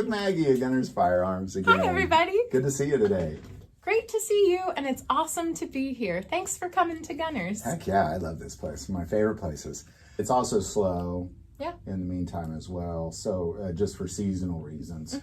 with Maggie at Gunner's Firearms again. Hi, everybody. Good to see you today. Great to see you, and it's awesome to be here. Thanks for coming to Gunner's. Heck yeah, I love this place. My favorite places. It's also slow. Yeah. In the meantime as well. So just for seasonal reasons.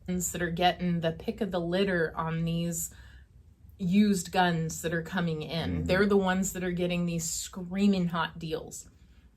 That are getting the pick of the litter on these used guns that are coming in. They're the ones that are getting these screaming hot deals.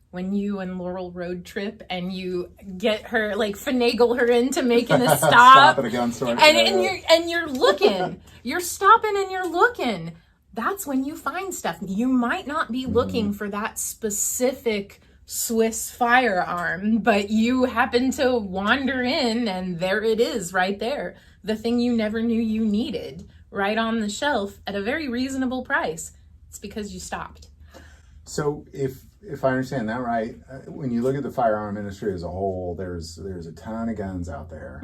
When you and Laurel road trip and you get her, like, finagle her into making a stop, Stop at a gun store. and you're looking, you're stopping and you're looking. That's when you find stuff. You might not be looking for that specific Swiss firearm, but you happen to wander in and there it is right there. The thing you never knew you needed right on the shelf at a very reasonable price. It's because you stopped. So if I understand that right, when you look at the firearm industry as a whole, there's a ton of guns out there.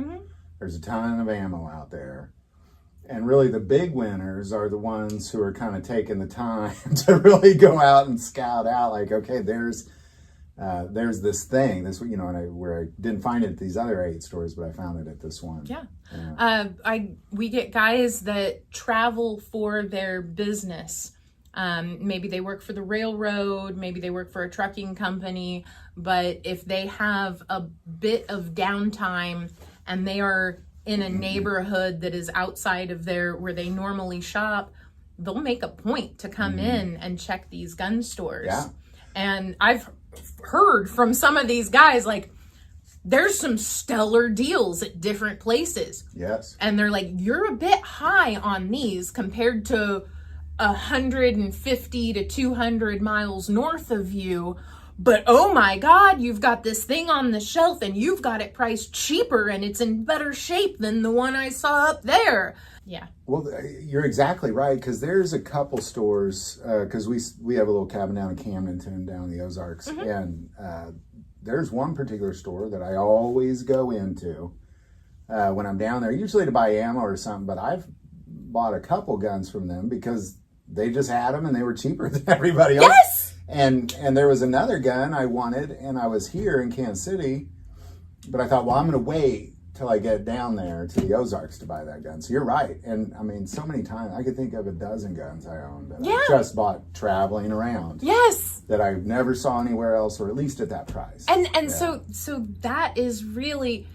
There's a ton of ammo out there. And really the big winners are the ones who are kind of taking the time to really go out and scout out, like, okay, there's this thing, where I didn't find it at these other 8 stores, but I found it at this one. Yeah. We get guys that travel for their business. Maybe they work for the railroad, maybe they work for a trucking company, but if they have a bit of downtime and they are in a neighborhood that is outside of where they normally shop, they'll make a point to come in and check these gun stores. Yeah. And I've heard from some of these guys, like, there's some stellar deals at different places. Yes. And they're like, you're a bit high on these compared to 150 to 200 miles north of you. But oh my God, you've got this thing on the shelf and you've got it priced cheaper and it's in better shape than the one I saw up there. Yeah. Well, you're exactly right, because there's a couple stores, because we have a little cabin down in Camdenton, down in the Ozarks, and there's one particular store that I always go into when I'm down there, usually to buy ammo or something, but I've bought a couple guns from them because they just had them and they were cheaper than everybody else. Yes! And there was another gun I wanted, and I was here in Kansas City, but I thought, well, I'm going to wait till I get down there to the Ozarks to buy that gun. So you're right. And I mean, so many times I could think of a dozen guns I owned that I just bought traveling around. Yes. That I never saw anywhere else, or at least at that price. And so that is really,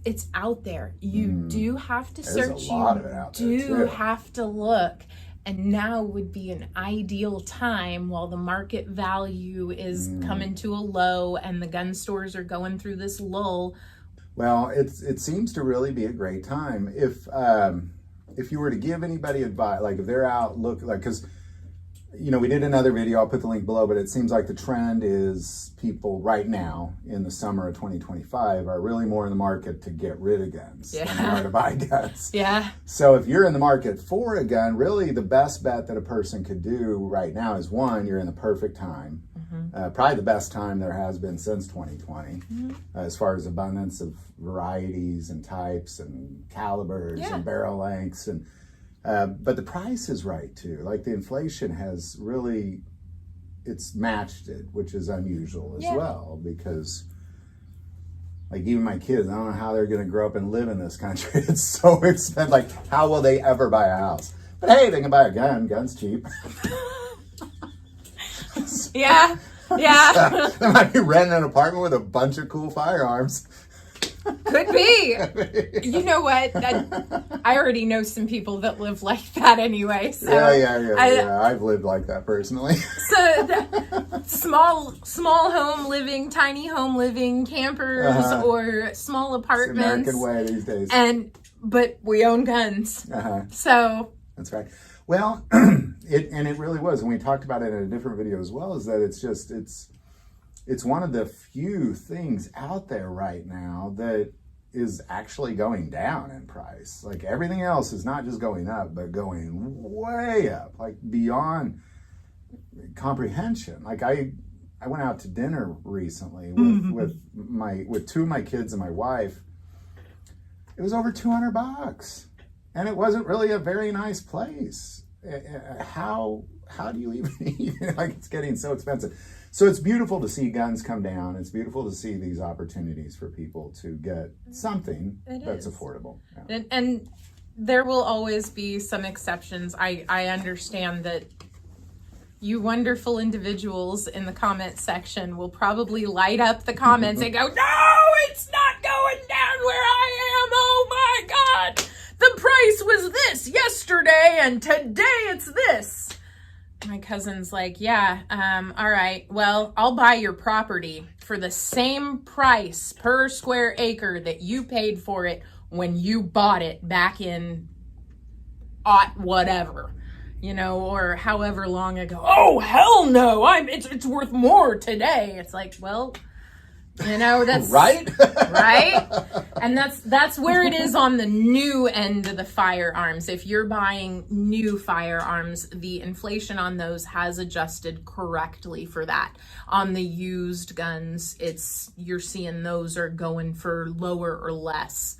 it's out there. You do have to search. There's a lot of it out there, You too. have to look. And now would be an ideal time while the market value is coming to a low and the gun stores are going through this lull. Well, it seems to really be a great time. If you were to give anybody advice, like if they're out, because, we did another video, I'll put the link below, but it seems like the trend is people right now in the summer of 2025 are really more in the market to get rid of guns than they are to buy guns. Yeah. So if you're in the market for a gun, really the best bet that a person could do right now is, one, you're in the perfect time. Probably the best time there has been since 2020, as far as abundance of varieties and types and calibers and barrel lengths. And but the price is right too. Like the inflation has really, it's matched it, which is unusual as well, because like even my kids, I don't know how they're going to grow up and live in this country. It's so expensive. Like, how will they ever buy a house? But hey, they can buy a gun. Gun's cheap. Yeah. Yeah. They might be renting an apartment with a bunch of cool firearms. Could be. You know what? I already know some people that live like that anyway. So Yeah. I've lived like that personally. So the small home living, tiny home living, campers or small apartments. It's the American way these days. But we own guns. So that's right. Well, it really was, and we talked about it in a different video as well, is that it's one of the few things out there right now that is actually going down in price. Like everything else is not just going up, but going way up, like beyond comprehension. Like I went out to dinner recently with two of my kids and my wife. It was over $200, and it wasn't really a very nice place. How how do you even eat? Like, it's getting so expensive. So it's beautiful to see guns come down. It's beautiful to see these opportunities for people to get something that's affordable. Yeah. And there will always be some exceptions. I understand that you wonderful individuals in the comment section will probably light up the comments and go, no, it's not going down where I am. Oh my God. The price was this yesterday and today it's this. My cousin's like, yeah, all right, well, I'll buy your property for the same price per square acre that you paid for it when you bought it back in whatever, you know, or however long ago. Oh, hell no, it's worth more today. It's like, well, you know, that's right. Right. And that's where it is on the new end of the firearms. If you're buying new firearms, the inflation on those has adjusted correctly for that. On the used guns, you're seeing those are going for lower or less.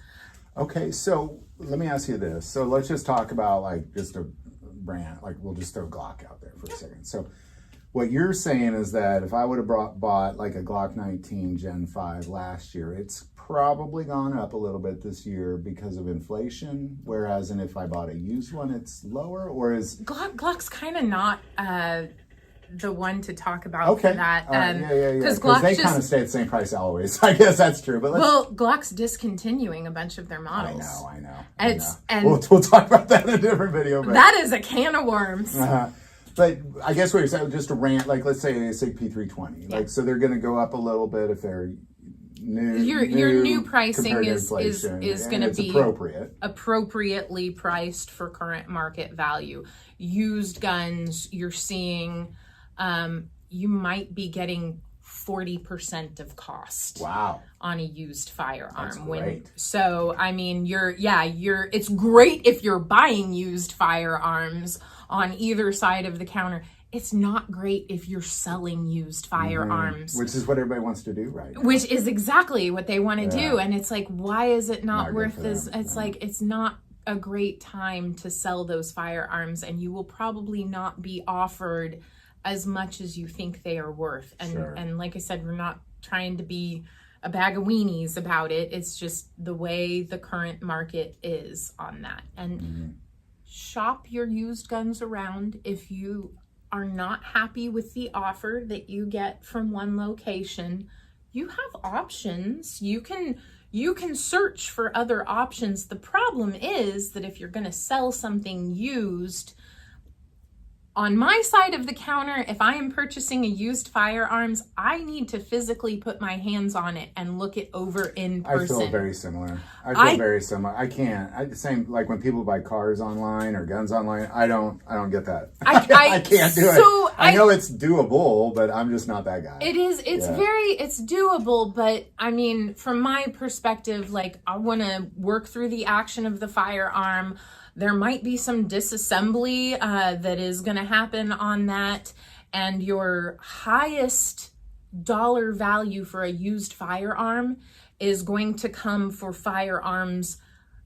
Okay, so let me ask you this. So let's just talk about like just a brand, like we'll just throw Glock out there for a second. So what you're saying is that if I would have bought like a Glock 19 Gen 5 last year, it's probably gone up a little bit this year because of inflation, whereas if I bought a used one, it's lower, or is... Glock's kind of not the one to talk about for that. Yeah. Because they kind of stay at the same price always. I guess that's true. But Glock's discontinuing a bunch of their models. I know. And we'll talk about that in a different video. But that is a can of worms. But I guess what you're saying, just a rant, like let's say they say P320, like so they're going to go up a little bit if they're new. Your new pricing is going to be appropriately priced for current market value. Used guns, you're seeing, you might be getting 40% of cost. Wow. On a used firearm. That's great. So I mean, it's great if you're buying used firearms on either side of the counter. It's not great if you're selling used firearms. Which is what everybody wants to do right now. Which is exactly what they want to do. And it's like, why is it not worth this? It's like, it's not a great time to sell those firearms, and you will probably not be offered as much as you think they are worth. And like I said, we're not trying to be a bag of weenies about it. It's just the way the current market is on that. And shop your used guns around. If you are not happy with the offer that you get from one location, you have options. You can search for other options. The problem is that if you're going to sell something used, on my side of the counter, if I am purchasing a used firearms, I need to physically put my hands on it and look it over in person. I feel very similar. I can't. Same like when people buy cars online or guns online. I don't get that. I can't do it. I know it's doable, but I'm just not that guy. It is. It's doable, but I mean, from my perspective, like I want to work through the action of the firearm. There might be some disassembly that is going to happen on that. And your highest dollar value for a used firearm is going to come for firearms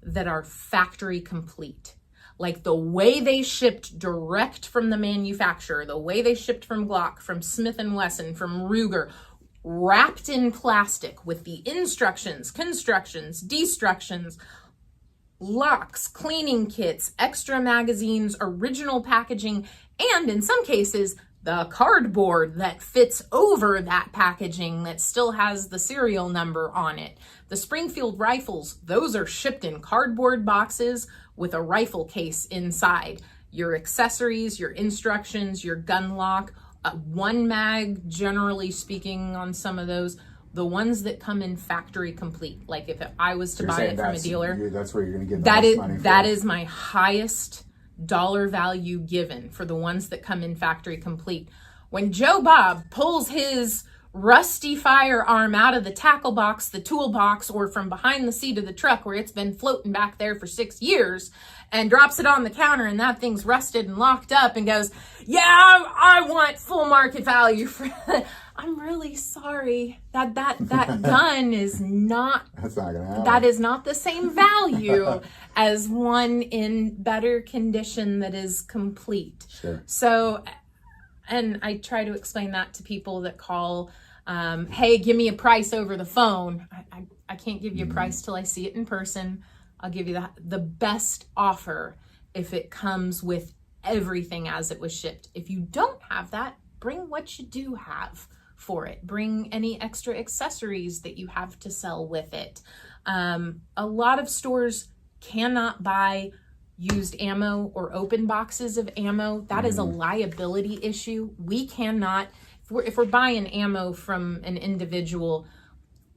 that are factory complete. Like the way they shipped direct from the manufacturer, the way they shipped from Glock, from Smith & Wesson, from Ruger, wrapped in plastic with the instructions, constructions, destructions, locks, cleaning kits, extra magazines, original packaging, and in some cases, the cardboard that fits over that packaging that still has the serial number on it. The Springfield rifles, those are shipped in cardboard boxes with a rifle case inside. Your accessories, your instructions, your gun lock, one mag, generally speaking on some of those. The ones that come in factory complete, like if I was to buy it from a dealer, that's where you're going to get the most money for. That is my highest dollar value given for the ones that come in factory complete. When Joe Bob pulls his rusty firearm out of the tackle box, the toolbox, or from behind the seat of the truck where it's been floating back there for 6 years and drops it on the counter and that thing's rusted and locked up and goes, yeah, I want full market value for that. I'm really sorry that gun is not, that's not gonna happen. That is not the same value as one in better condition that is complete. Sure. So And I try to explain that to people that call, hey, give me a price over the phone. I can't give you a price till I see it in person. I'll give you the best offer if it comes with everything as it was shipped. If you don't have that, bring what you do have for it. Bring any extra accessories that you have to sell with it. A lot of stores cannot buy used ammo or open boxes of ammo. That is a liability issue. We cannot, if we're buying ammo from an individual,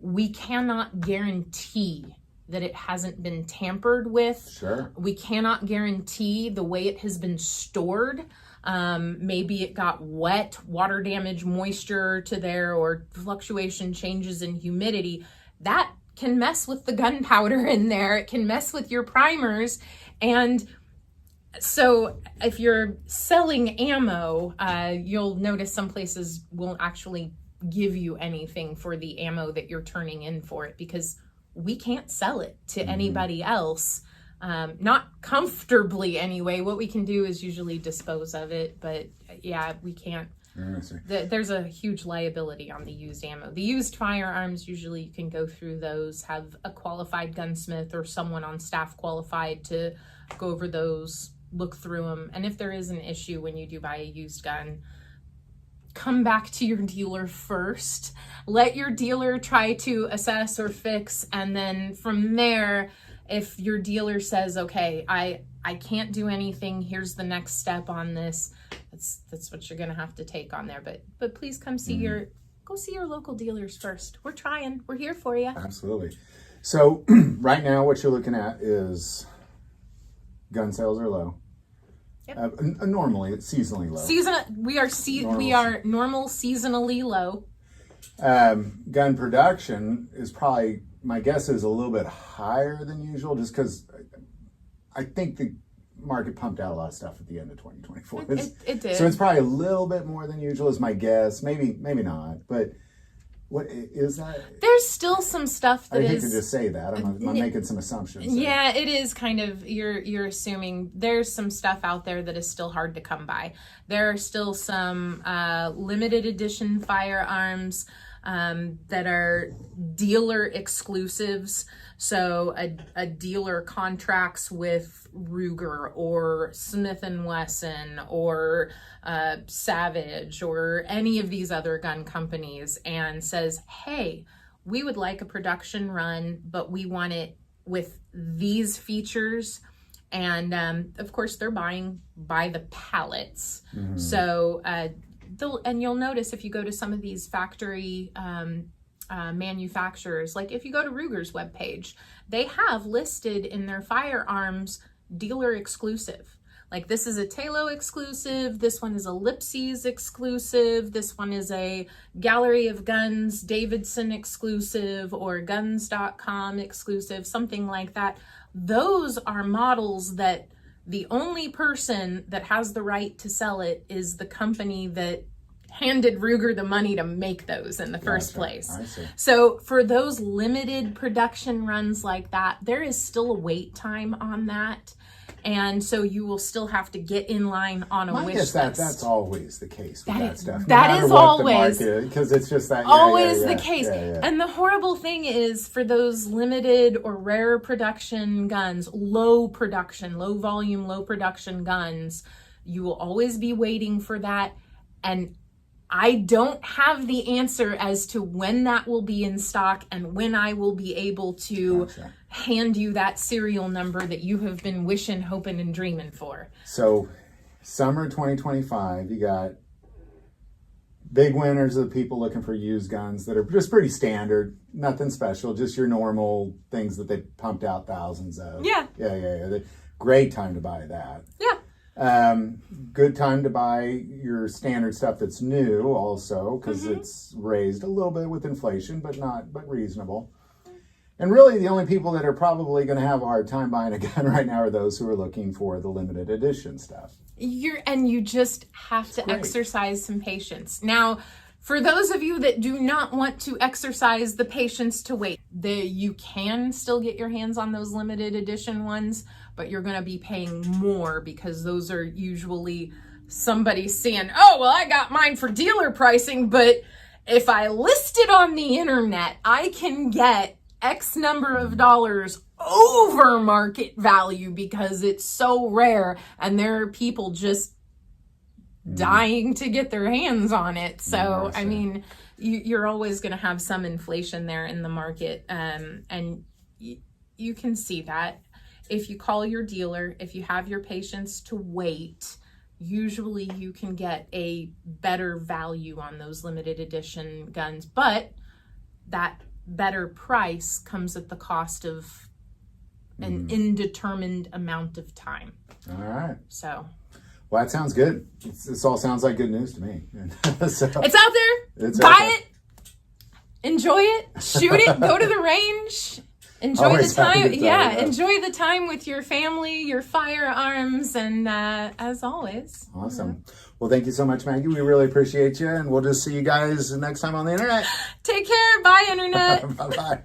we cannot guarantee that it hasn't been tampered with. Sure. We cannot guarantee the way it has been stored. Maybe it got wet, water damage, moisture to there, or fluctuation changes in humidity. That can mess with the gunpowder in there. It can mess with your primers. And so if you're selling ammo, you'll notice some places won't actually give you anything for the ammo that you're turning in for it, because we can't sell it to anybody else. Not comfortably anyway. What we can do is usually dispose of it, but yeah, we can't. There's a huge liability on the used ammo. The used firearms, usually you can go through those, have a qualified gunsmith or someone on staff qualified to go over those, look through them. And if there is an issue when you do buy a used gun, come back to your dealer first. Let your dealer try to assess or fix, and then from there, if your dealer says, okay, I can't do anything, here's the next step on this, that's what you're gonna have to take on there. But please come see go see your local dealers first. We're trying, we're here for you. Absolutely. So right now what you're looking at is gun sales are low. Yep. Normally it's seasonally low. We are normal seasonally low. Gun production is probably, my guess is a little bit higher than usual, just because I think the market pumped out a lot of stuff at the end of 2024. It did. So it's probably a little bit more than usual is my guess. Maybe not. But what is that? There's still some stuff that I hate to just say that. I'm making some assumptions. Yeah, it is kind of, you're assuming there's some stuff out there that is still hard to come by. There are still some limited edition firearms that are dealer exclusives. So a dealer contracts with Ruger or Smith & Wesson or Savage or any of these other gun companies and says, hey, we would like a production run, but we want it with these features. And of course, they're buying by the pallets. So and you'll notice if you go to some of these factory manufacturers, like if you go to Ruger's webpage, they have listed in their firearms dealer exclusive. Like this is a Talo exclusive, this one is a Lipsy's exclusive, this one is a Gallery of Guns Davidson exclusive or guns.com exclusive, something like that. Those are models that the only person that has the right to sell it is the company that handed Ruger the money to make those in the first place. I see. So for those limited production runs like that, there is still a wait time on that. And so you will still have to get in line on a wish list. That's always the case with that stuff. That is always, because it's just that always the case. And the horrible thing is for those limited or rare production guns, low volume, low production guns, you will always be waiting for that. And I don't have the answer as to when that will be in stock and when I will be able to hand you that serial number that you have been wishing, hoping, and dreaming for. So, summer 2025, you got big winners of the people looking for used guns that are just pretty standard, nothing special, just your normal things that they pumped out thousands of. Yeah. Great time to buy that. Yeah. Good time to buy your standard stuff that's new also, because it's raised a little bit with inflation, but reasonable. And really the only people that are probably going to have a hard time buying a gun right now are those who are looking for the limited edition stuff. You just have to exercise some patience. Now, for those of you that do not want to exercise the patience to wait, you can still get your hands on those limited edition ones, but you're going to be paying more because those are usually somebody seeing, oh, well, I got mine for dealer pricing, but if I list it on the internet, I can get X number of dollars over market value because it's so rare and there are people just dying to get their hands on it. So, I mean, you're always going to have some inflation there in the market. And you can see that if you call your dealer, if you have your patience to wait, usually you can get a better value on those limited edition guns. But that better price comes at the cost of an indeterminate amount of time. All right. So. Well, that sounds good. This all sounds like good news to me. So, it's out there. Buy it. Enjoy it. Shoot it. Go to the range. Enjoy Always the time. yeah, enjoy the time with your family, your firearms, and as always. Awesome. Well, thank you so much, Maggie. We really appreciate you, and we'll just see you guys next time on the internet. Take care. Bye, internet. Bye-bye.